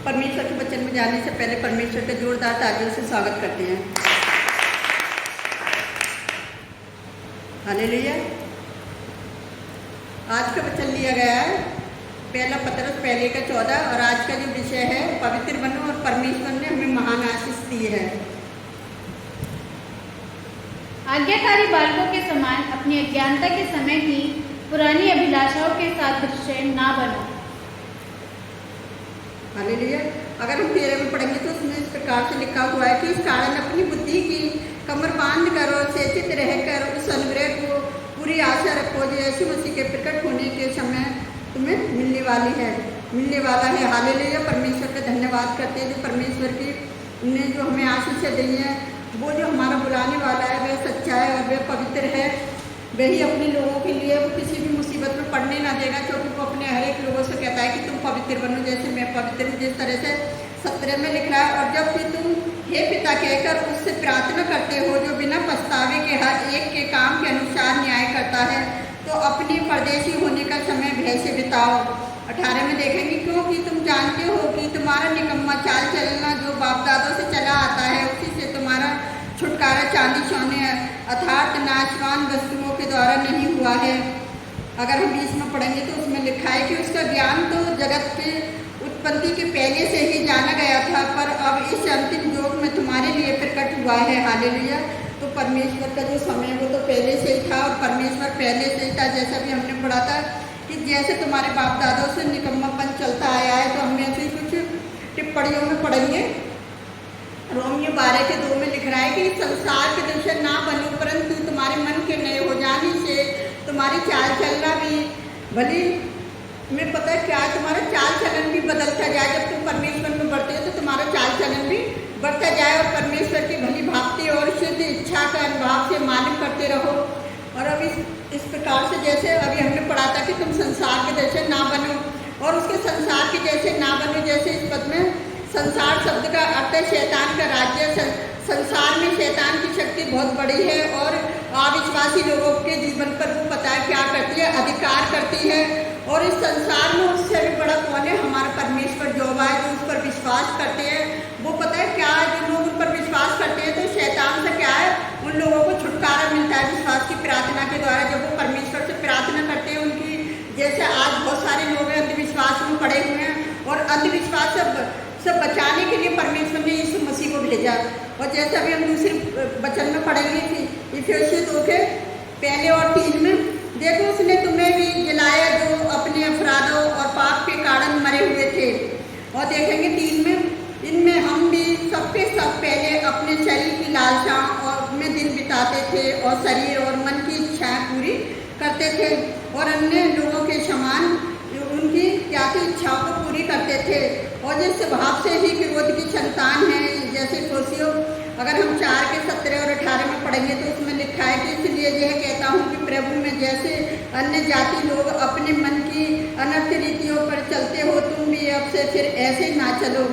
परमेश्वर के वचन में जाने से पहले परमेश्वर के जोरदार तालियों से स्वागत करते हैं। हालेलुया। आज का वचन लिया गया है पहला पतरस 1:14 और आज का जो विषय है पवित्र बनो और परमेश्वर ने हमें महान आशीष दी है। आज्ञाकारी बालकों के समान अपनी अज्ञानता के समय की पुरानी अभिलाषाओं के साथ दृश्य ना बनो। हालेलुया। अगर हम 13 में पढ़ेंगे तो उसमें इस प्रकार से लिखा हुआ है कि इस कारण अपनी बुद्धि की कमर बांध कर और चेतित रहकर उस अनुग्रह को पूरी आशा रखो जो यीशु मसीह के प्रकट होने के समय तुम्हें मिलने वाला है। हालेलुया। परमेश्वर का धन्यवाद करते हैं जो परमेश्वर की ने जो हमें आशीष दी है। वो जो हमारा बुलाने वाला है वह सच्चा है और वह पवित्र है। वही अपने लोगों के लिए वो किसी भी मुसीबत में पड़ने ना देगा, क्योंकि वो अपने हर एक लोगों से कहता है कि तुम पवित्र बनो जैसे मैं पवित्र हूँ। जिस तरह से 17 में लिख रहा है, और जब भी तुम हे पिता कहकर उससे प्रार्थना करते हो जो बिना पछतावे के हर एक के काम के अनुसार न्याय करता है, तो अपनी परदेशी होने का समय भय से बिताओ। 18 में देखेंगे क्योंकि तुम जानते हो कि तुम्हारा निकम्मा चाल चलना जो बाप दादों से चला आता है उसी से तुम्हारा छुटकारा चांदी सोने अर्थात नाशवान वस्तुओं के द्वारा नहीं हुआ है। अगर हम 20 में पढ़ेंगे तो उसमें लिखा है कि उसका ज्ञान तो जगत के उत्पत्ति के पहले से ही जाना गया था, पर अब इस अंतिम युग में तुम्हारे लिए प्रकट हुआ है। हालेलुया। तो परमेश्वर का जो समय है वो तो पहले से ही था और परमेश्वर पहले से ही था। जैसा भी हमने पढ़ा था कि जैसे तुम्हारे बाप दादों से निकम्मापन चलता आया है, तो हम ऐसे कुछ टिप्पणियों में पढ़ेंगे। रोमियो 12:2 में लिख रहा है कि संसार के दृश्य ना बनो, परंतु तुम्हारे मन के नए हो जाने से तुम्हारी चाल चलना भी भली में पता है क्या, तुम्हारा चाल चलन भी बदलता जाए। जब तुम परमेश्वर में बढ़ते हो तो तुम्हारा चाल चलन भी बढ़ता जाए और परमेश्वर की भली भांति और शुद्ध इच्छा का अनुभव से मालूम करते रहो। और अब इस प्रकार से जैसे अभी हमने पढ़ा था कि तुम संसार के जैसे ना बनो, और उसके संसार के जैसे ना बनो, जैसे इस पद में संसार शब्द का अर्थ है शैतान का राज्य। संसार में शैतान की शक्ति बहुत बड़ी है और अविश्वासी लोगों के जीवन पर वो पता है क्या करती है, अधिकार करती है। और इस संसार में उससे भी बड़ा कौन है? हमारा परमेश्वर जो है, जो उस पर विश्वास करते हैं। वो पता है क्या है, जो लोग उन पर विश्वास करते हैं तो शैतान से क्या है, उन लोगों को छुटकारा मिलता है विश्वास की प्रार्थना के द्वारा। जब वो परमेश्वर से प्रार्थना करते हैं, उनकी जैसे आज बहुत सारे लोग अंधविश्वास में पड़े हुए हैं और अंधविश्वास से बचाने के लिए परमेश्वर ने यीशु मसीह को भेजा। और जैसे अभी हम दूसरे वचन में पढ़ेंगे इफिसियों 2:1 और 3 में, देखो उसने तुम्हें भी जिलाया जो अपने अपराधों और पाप के कारण मरे हुए थे। और देखेंगे 3 में, इनमें हम भी सबके सब पहले अपने शरीर की लालसा और में दिन बिताते थे और शरीर और मन की इच्छाएं पूरी करते थे और अन्य लोगों के समान उनकी क्या की इच्छाओं को पूरी करते थे और जिस स्वभाव से ही क्रोध की संतान है। जैसे कोशियों अगर हम 4:17 और 18 में पढ़ेंगे तो उसमें लिखा है कि इसलिए यह कहता हूँ कि प्रभु में जैसे अन्य जाति लोग अपने मन की अनर्थ रीतियों पर चलते हो, तुम भी अब से फिर ऐसे ना चलो,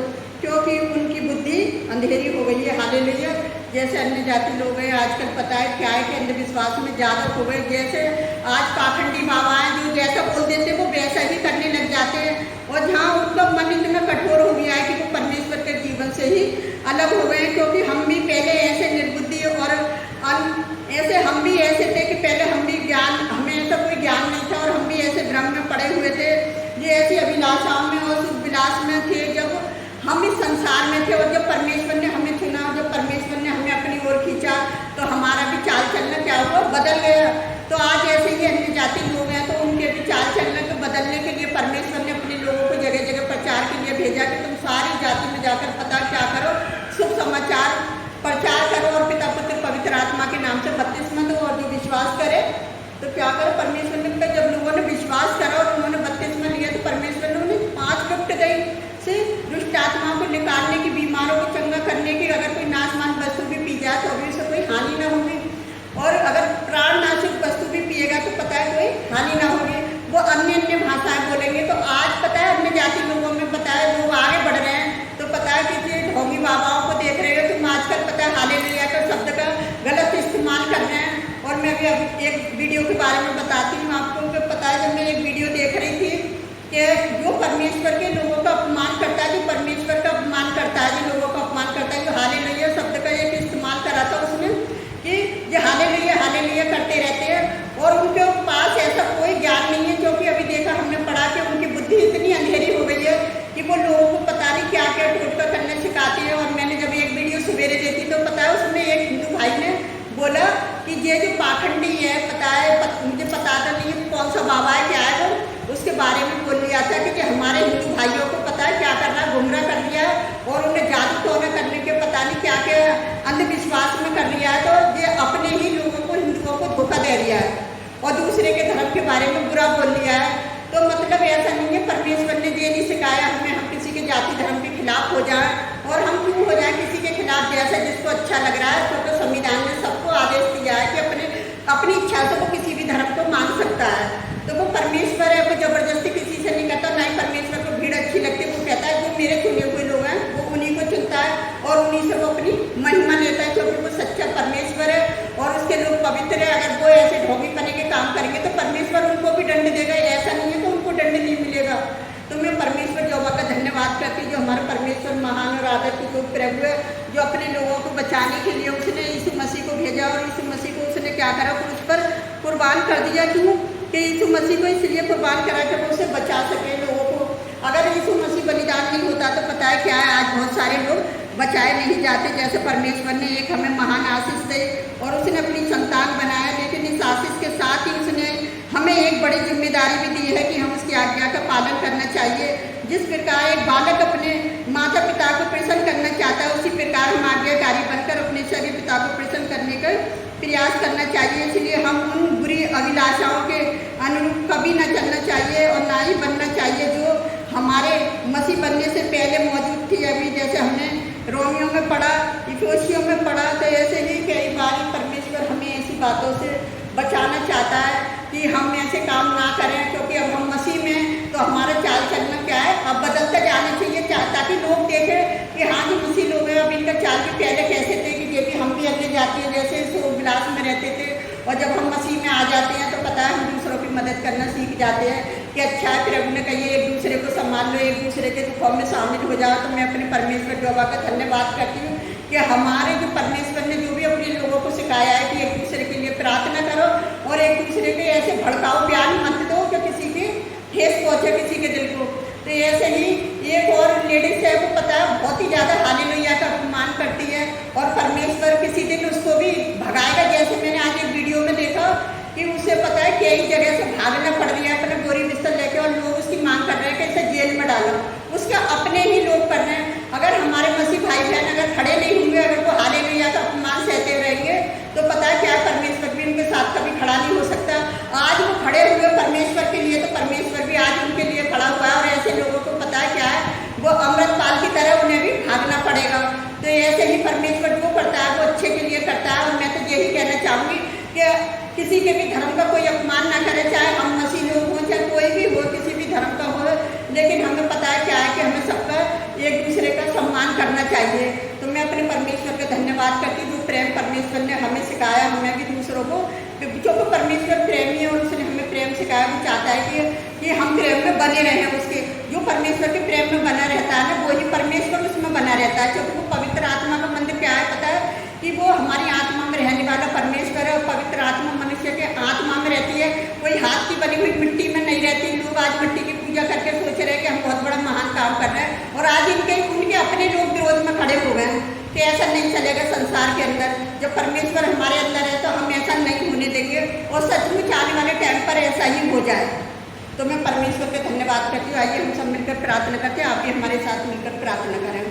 क्योंकि उनकी बुद्धि अंधेरी हो गई है। हालेलुया। जैसे अन्य जाति लोग हैं आजकल पता है क्या है कि अंधविश्वास में ज़्यादा हो गए। जैसे आज पाखंडी बाबा हैं जो जैसा बोल देते हैं वो वैसा ही करने लग जाते हैं, और जहाँ उनका मन इतना कठोर हो गया है कि वो परमेश्वर के जीवन से ही अलग हो गए हैं। क्योंकि हम भी पहले ऐसे निर्बुद्धि और ऐसे हम भी ऐसे थे कि पहले हम भी हमें ऐसा कोई ज्ञान नहीं था और हम भी ऐसे भ्रम में पड़े हुए थे, ये ऐसी अभिलाषाओं में और उस विलास में थे जब हम इस संसार में थे। और जब परमेश्वर ने हमें चुना, जब परमेश्वर ने हमें अपनी ओर खींचा, तो हमारा भी चाल चलना क्या हुआ, बदल गया। तो तो क्या करो, परमेश्वर ने कहा जब लोगों ने विश्वास करा और उन्होंने बपतिस्मा लिया तो परमेश्वर ने उन्हें 5 गिफ्ट गई से दुष्ट आत्माओं को निकालने की, बीमारों को चंगा करने की। अगर कोई नाशमान वस्तु भी पी जाए तो अभी उसे कोई हानि ना होगी, और अगर प्राणनाशक वस्तु भी पिएगा तो पता है कोई हानि ना होगी। वो अन्य अन्य भाषाएं बोलेंगे। तो आज पता है अन्य जाति लोगों में पता है लोग आगे बढ़ रहे हैं, तो पता है कि ढोंगी बाबाओं को देख रहे हो तुम आजकल, पता है हालेलुया का शब्द का गलत इस्तेमाल कर रहे हैं। और मैं भी अब एक वीडियो के बारे में बताती हूँ आपको कि पता है जब मैं एक वीडियो देख रही थी कि जो परमेश्वर के लोगों का अपमान करता है, जो परमेश्वर का अपमान करता है, जो लोगों का अपमान करता है, जो हालेलुया शब्द का एक इस्तेमाल करा था उसने कि ये हालेलुया करते रहते हैं और उनके पास ऐसा कोई ज्ञान नहीं है। क्योंकि अभी देखा हमने पढ़ा कि उनकी बुद्धि इतनी अंधेरी हो गई है कि वो लोगों को पता नहीं क्या क्या टोटका करने सिखाते हैं। और मैंने जब एक वीडियो सवेरे देखी तो पता है उसमें एक हिंदू भाई ने बोला कि ये जो पाखंडी है, पता है मुझे पता था नहीं कौन सा बाबा है क्या है, वो उसके बारे में बोल लिया था कि हमारे हिंदू भाइयों को पता है क्या करना, गुमराह कर दिया और उन्हें जादू टोना करने के पता नहीं क्या क्या अंधविश्वास में कर लिया है। तो ये अपने ही लोगों को, हिंदुओं को धोखा दे दिया है और दूसरे के धर्म के बारे में बुरा बोल लिया है। तो मतलब ऐसा नहीं है, परमेश्वर ने ये नहीं सिखाया हमें हम किसी के जाति धर्म के खिलाफ हो जाए। और हम क्यों हो जाए किसी के खिलाफ, जैसा जिसको अच्छा लग रहा है। तो संविधान ने सबको आदेश दिया है कि अपनी इच्छा से वो किसी भी धर्म को मान सकता है। तो वो परमेश्वर है, वो जबरदस्ती किसी से नहीं करता। ना ही परमेश्वर को भीड़ अच्छी लगती है, वो कहता है जो मेरे चुने हुए लोग हैं वो उन्हीं को चुनता है और उन्हीं से वो अपनी महिमा लेता है, क्योंकि वो सच्चा परमेश्वर है और उसके लोग पवित्र है। अगर वो ऐसे ढोंगीपने के काम करेंगे तो परमेश्वर उनको भी दंड देगा, ऐसा नहीं है तो उनको दंड नहीं मिलेगा। तो मैं परमेश्वर यहोवा का धन्यवाद करती हूँ, जो हमारा परमेश्वर महान और आदर की जो प्रभु है, जो अपने लोगों को बचाने के लिए उसने यीशु मसीह को भेजा और यीशु मसीह को उसने क्या करा, उस पर कुर्बान कर दिया। क्यों कि यीशु मसीह को इसलिए कुर्बान करा कि वो उसे बचा सके लोगों को। अगर यीशु मसीह बलिदान नहीं होता तो पता है क्या है, आज बहुत सारे लोग बचाए नहीं जाते। जैसे परमेश्वर ने एक हमें महान आशीष दी और उसने अपनी संतान बनाया, लेकिन इस आशीष के साथ ही उसने हमें एक बड़ी जिम्मेदारी भी दी है कि हम उसकी आज्ञा का पालन करना चाहिए। जिस प्रकार एक बालक अपने माता पिता को प्रसन्न करना चाहता है, उसी प्रकार हम आज्ञाकारी बनकर अपने शरीर पिता को प्रसन्न करने का प्रयास करना चाहिए। इसलिए हम उन बुरी अभिलाषाओं के अनुरूप कभी न चलना चाहिए और ना ही बनना चाहिए जो हमारे मसीह बनने से पहले मौजूद थी। अभी जैसे हमने रोमियो में पढ़ा, इफिसियों में पढ़ा, तो ऐसे ही कई बार परमेश्वर हमें ऐसी बातों से बचाना चाहता है कि हम ऐसे काम ना करें। क्योंकि अब हम मसीह में तो हमारा चाल चलना क्या है, अब बदलता जाना चाहिए ताकि लोग देखें कि हाँ जो मसीह लोग हैं, अब इनका चाल भी पहले कैसे थे कि ये भी हम भी अन्य जाति जैसे शोक विलास में रहते थे। और जब हम मसीह में आ जाते हैं तो पता है हम दूसरों की मदद करना सीख जाते हैं कि अच्छा है, प्रभु ने कहिए एक दूसरे को सम्मान लो, एक दूसरे के दुखों में शामिल हो जाओ। तो मैं अपने परमेश्वर यहोवा का धन्यवाद करती हूँ कि हमारे जो परमेश्वर ने जो भी अपने लोगों को सिखाया है कि एक दूसरे के लिए प्रार्थना करो और एक दूसरे के ऐसे भड़काओ बयान मत दो कि किसी के ठेस पहुँचे किसी के दिल को। तो ऐसे ही एक और लेडीज है, वो पता है बहुत ही ज़्यादा हालेलुया का अपमान करती है और परमेश्वर किसी दिन उसको भी भगाएगा। जैसे मैंने आज एक वीडियो में देखा कि उसे पता है कई जगह से भागना पड़ रही है अपने गोरी बिस्तर लेके और लोग उसकी मांग कर रहे हैं कि इसे जेल में डालो। उसका अपने ही लोग कर रहे हैं। अगर हमारे मसीह भाई बहन अगर खड़े नहीं होंगे, अगर वो हालेलुया का अपमान सहते रहेंगे तो पता है क्या, परमेश्वर भी उनके साथ कभी खड़ा नहीं हो सकता। आज वो खड़े हुए परमेश्वर के लिए, तो परमेश्वर भी आज उनके लिए खड़ा हुआ है। और ऐसे लोगों को पता है क्या है, वो अमृतपाल की तरह उन्हें भी भागना पड़ेगा। तो ऐसे ही परमेश्वर जो करता है वो अच्छे के लिए करता है। और मैं तो यही कहना चाहूँगी कि किसी के भी धर्म का कोई अपमान ना करे, चाहे हम मसीह लोग हों चाहे कोई भी हो, किसी भी धर्म का हो। लेकिन हमें पता है क्या है कि हमें सबका एक दूसरे का सम्मान करना चाहिए। तो मैं अपने परमेश्वर का धन्यवाद करती हूँ, जो प्रेम परमेश्वर ने हमें सिखाया, हमें भी दूसरों को, क्योंकि परमेश्वर प्रेमी है और उसने हमें प्रेम सिखाया। वो चाहता है कि हम प्रेम में बने रहें। उसके जो परमेश्वर के प्रेम में बना रहता है ना, वही परमेश्वर उसमें बना रहता है। क्योंकि वो पवित्र आत्मा का मंदिर क्या है, पता है कि वो हमारी आत्मा में रहने वाला परमेश्वर है। और पवित्र आत्मा मनुष्य के आत्मा में रहती है, कोई हाथ की बनी हुई मिट्टी में नहीं रहती। लोग आज मिट्टी की पूजा करके सोच रहे हैं कि हम बहुत बड़ा महान काम कर रहे हैं और आज उनके अपने लोग विरोध में खड़े हो गए हैं कि ऐसा नहीं चलेगा संसार के अंदर। जब परमेश्वर हमारे अंदर है तो हम ऐसा नहीं होने देंगे और सचमुच आने वाले टाइम पर ऐसा ही हो जाए। तो मैं परमेश्वर का धन्यवाद करती हूँ। आइए हम सब मिलकर प्रार्थना करते हैं। आप भी हमारे साथ मिलकर प्रार्थना करें।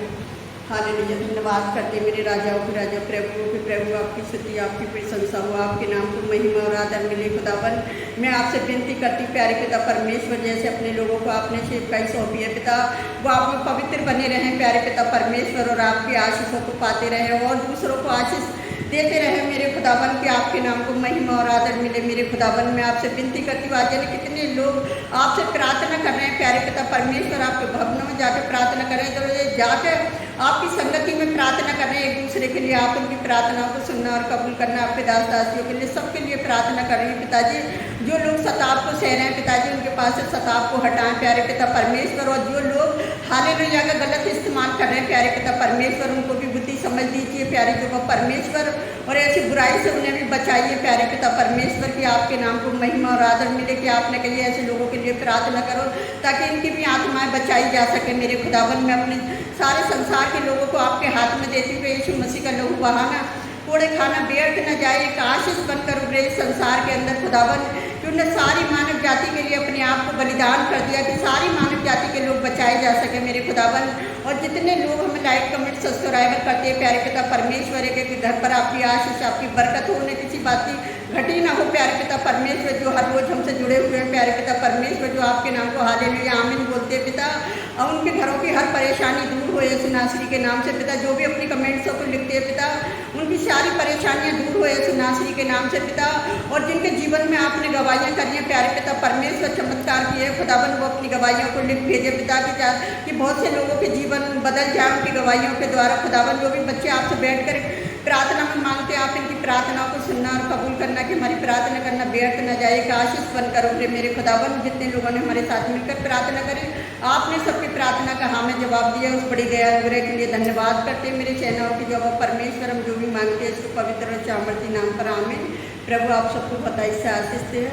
हालेलुया, धन्यवाद करते हैं मेरे राजाओं के राजा, प्रभुओं के प्रभु, आपकी स्तुति, आपकी प्रशंसा हो, आपके नाम को महिमा और आदर मिले खुदावन। मैं आपसे विनती करती प्यारे पिता परमेश्वर, जैसे अपने लोगों को आपने सेवकाई सौंपी है पिता, वो आप में पवित्र बने रहें प्यारे पिता परमेश्वर, और आपकी आशीषों को पाते रहें और दूसरों को आशीष देते रहे मेरे खुदावन, कि आपके नाम को महिमा और आदर मिले मेरे खुदावन। मैं आपसे विनती करती हूँ, आज यानी कितने लोग आपसे प्रार्थना कर रहे हैं प्यारे पिता परमेश्वर, आपके भवनों में जाकर प्रार्थना कर रहे हैं, तो जाकर आपकी संगति में प्रार्थना कर रहे हैं एक दूसरे के लिए। आप उनकी प्रार्थनाओं को सुनना और कबूल करना, आपके दास दासियों के लिए, सबके लिए प्रार्थना कर रही हैं पिताजी। जो लोग सताव को सह रहे हैं पिताजी, उनके पास से सताव को हटाएं प्यारे पिता परमेश्वर, और जो लोग हालेलुया का गलत इस्तेमाल कर रहे हैं प्यारे पिता परमेश्वर, उनको भी बुद्धि समझ दीजिए प्यारे पिता परमेश्वर, और ऐसी बुराई से उन्हें भी बचाइए प्यारे पिता परमेश्वर, कि आपके नाम को महिमा और आदर मिले। कि आपने कही ऐसे लोगों के लिए प्रार्थना करो ताकि इनकी भी आत्माएं बचाई जा सके मेरे खुदावन। मैं अपने सारे संसार के लोगों को आपके हाथ में देती हुए यीशु मसीह का लहू बहाना, कोड़े खाना व्यर्थ न जाए, एक आशीष बनकर उभरे इस संसार के अंदर खुदावन, कि उन्हें सारी मानव जाति के लिए अपने आप को बलिदान कर दिया, कि सारी मानव जाति के लोग बचाए जा सके मेरे खुदावन। और जितने लोग हमें लाइक कमेंट सब्सक्राइबर करते हैं प्यारे पिता परमेश्वर, के घर पर आपकी आशीष, आपकी बरकत हो, उन्हें किसी बात की घटी ना हो प्यारे पिता परमेश्वर, जो हर रोज हमसे जुड़े हुए हैं प्यारे पिता परमेश्वर, जो आपके नाम को हालेलुया आमीन बोलते हैं पिता, और उनके घरों की हर परेशानी दूर हो यीशु नासरी के नाम से पिता। जो भी अपनी कमेंट्सों को लिखते हैं पिता, उनकी सारी परेशानियां दूर हो यीशु नासरी के नाम से पिता। और जिनके जीवन में आपने गवाहियां करी हैं प्यारे पिता परमेश्वर, चमत्कार किए खुदावन, वो अपनी गवाहियों को लिख भेजे पिता, कि बहुत से लोगों के जीवन बदल जाए उनकी गवाहियों के द्वारा खुदावन। जो भी बच्चे आपसे बैठकर प्रार्थना में मांगते हैं, आप इनकी प्रार्थनाओं को सुनना और कबूल करना, कि हमारी प्रार्थना करना व्यर्थ न जाए, एक आशीष बनकर उभरे मेरे खुदावन। जितने लोगों ने हमारे साथ मिलकर प्रार्थना करी, आपने सबकी प्रार्थना का हमें जवाब दिया, उस बड़ी दया अनुग्रह के लिए धन्यवाद करते हैं मेरे सेनाओं की जवाब परमेश्वर। हम जो भी मांगते हैं इसको पवित्र और सामर्थी नाम पर आमीन। प्रभु आप सबको बताइए से आशीष दे।